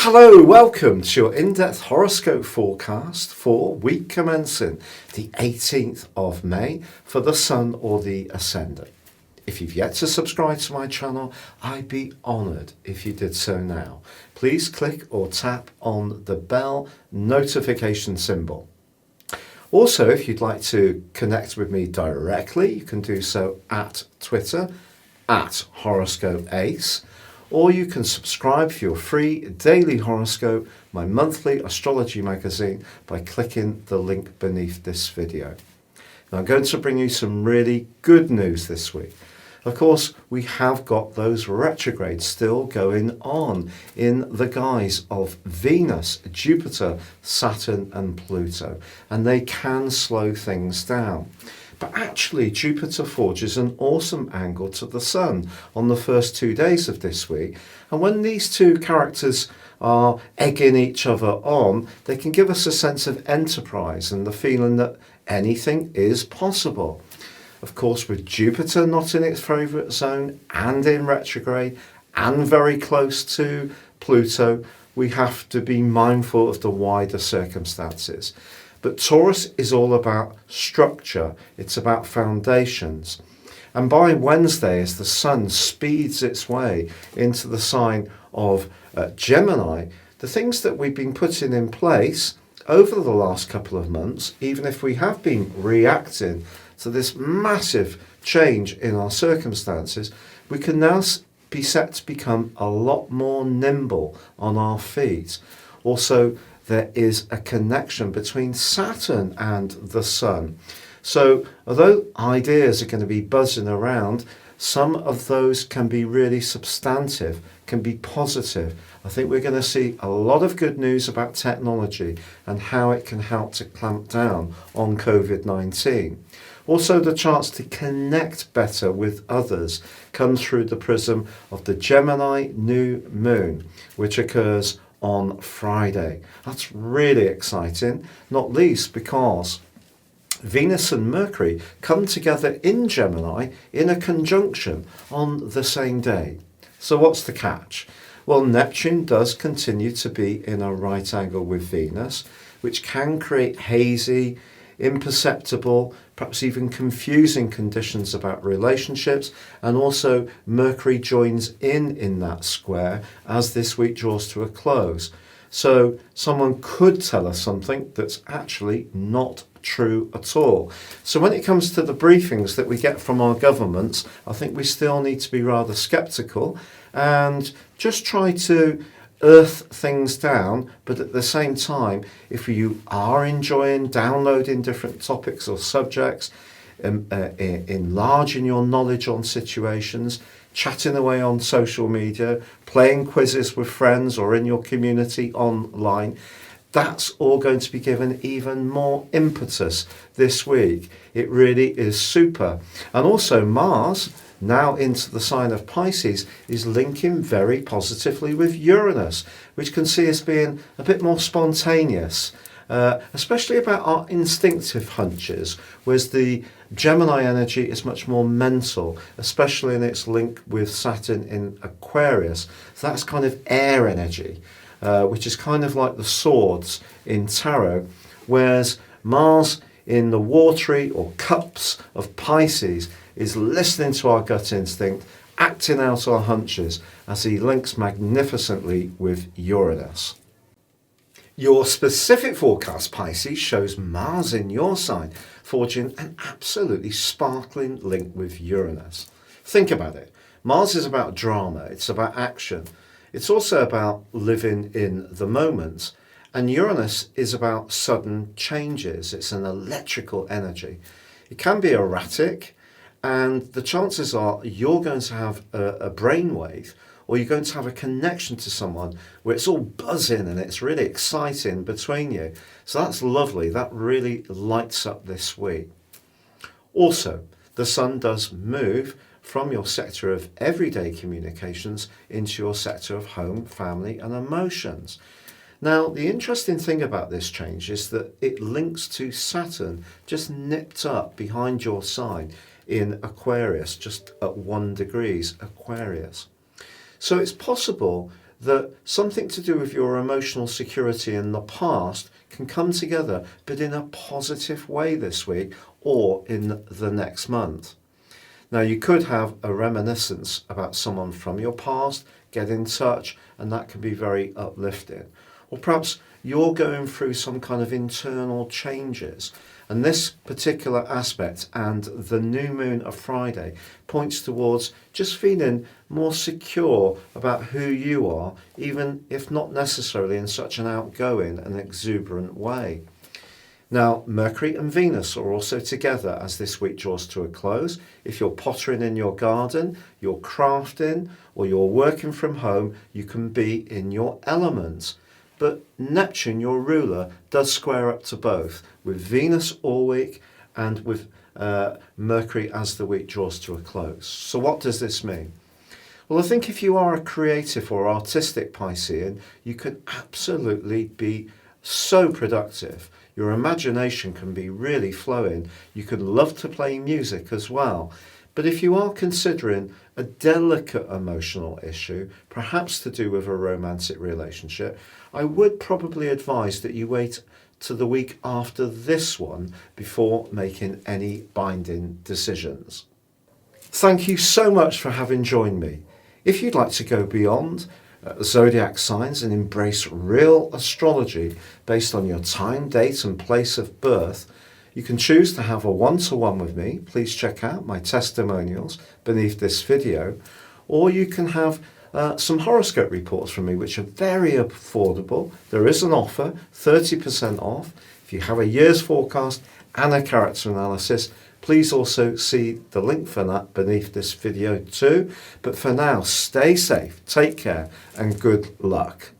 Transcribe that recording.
Hello, welcome to your in-depth horoscope forecast for week commencing the 18th of May for the Sun or the Ascendant. If you've yet to subscribe to my channel, I'd be honoured if you did so now. Please click or tap on the bell notification symbol. Also, if you'd like to connect with me directly, you can do so at Twitter, at HoroscopeAce, or you can subscribe for your free daily horoscope, my monthly astrology magazine, by clicking the link beneath this video. Now, I'm going to bring you some really good news this week. Of course, we have got those retrogrades still going on in the guise of Venus, Jupiter, Saturn and Pluto, and they can slow things down. But actually, Jupiter forges an awesome angle to the Sun on the first 2 days of this week, and when these two characters are egging each other on, they can give us a sense of enterprise and the feeling that anything is possible. Of course, with Jupiter not in its favourite zone and in retrograde and very close to Pluto, we have to be mindful of the wider circumstances. But Taurus is all about structure, it's about foundations. And by Wednesday, as the Sun speeds its way into the sign of Gemini, the things that we've been putting in place over the last couple of months, even if we have been reacting to this massive change in our circumstances, we can now be set to become a lot more nimble on our feet. Also, there is a connection between Saturn and the Sun. So although ideas are going to be buzzing around, some of those can be really substantive, can be positive. I think we're going to see a lot of good news about technology and how it can help to clamp down on COVID-19. Also, the chance to connect better with others comes through the prism of the Gemini new moon, which occurs on Friday. That's really exciting, not least because Venus and Mercury come together in Gemini in a conjunction on the same day. So what's the catch? Well, Neptune does continue to be in a right angle with Venus, which can create hazy, imperceptible, perhaps even confusing conditions about relationships, and also Mercury joins in that square as this week draws to a close. So someone could tell us something that's actually not true at all. So when it comes to the briefings that we get from our governments, I think we still need to be rather sceptical and just try to earth things down, but at the same time, if you are enjoying downloading different topics or subjects, enlarging your knowledge on situations, chatting away on social media, playing quizzes with friends or in your community online, that's all going to be given even more impetus this week. It really is super. And also Mars, now into the sign of Pisces, is linking very positively with Uranus, which can see as being a bit more spontaneous, especially about our instinctive hunches, whereas the Gemini energy is much more mental, especially in its link with Saturn in Aquarius. So that's kind of air energy, which is kind of like the swords in tarot, whereas Mars in the watery or cups of Pisces is listening to our gut instinct, acting out our hunches as he links magnificently with Uranus. Your specific forecast, Pisces, shows Mars in your sign, forging an absolutely sparkling link with Uranus. Think about it. Mars is about drama, it's about action. It's also about living in the moment. And Uranus is about sudden changes. It's an electrical energy. It can be erratic, and the chances are you're going to have a brainwave, or you're going to have a connection to someone where it's all buzzing and it's really exciting between you. So that's lovely. That really lights up this week. Also, the Sun does move from your sector of everyday communications into your sector of home, family and emotions. Now, the interesting thing about this change is that it links to Saturn just nipped up behind your sign in Aquarius, just at 1 degree Aquarius. So it's possible that something to do with your emotional security in the past can come together, but in a positive way this week or in the next month. Now, you could have a reminiscence about someone from your past, get in touch, and that can be very uplifting. Or perhaps you're going through some kind of internal changes, and this particular aspect and the new moon of Friday points towards just feeling more secure about who you are, even if not necessarily in such an outgoing and exuberant way. Now, Mercury and Venus are also together as this week draws to a close. If you're pottering in your garden, you're crafting, or you're working from home, you can be in your element. But Neptune, your ruler, does square up to both, with Venus all week and with Mercury as the week draws to a close. So what does this mean? Well, I think if you are a creative or artistic Piscean, you can absolutely be so productive. Your imagination can be really flowing. You could love to play music as well. But if you are considering a delicate emotional issue, perhaps to do with a romantic relationship, I would probably advise that you wait to the week after this one before making any binding decisions. Thank you so much for having joined me. If you'd like to go beyond zodiac signs and embrace real astrology based on your time, date and place of birth, you can choose to have a one-to-one with me. Please check out my testimonials beneath this video, or you can have some horoscope reports from me, which are very affordable. There is an offer, 30% off. If you have a year's forecast and a character analysis, please also see the link for that beneath this video too. But for now, stay safe, take care, and good luck.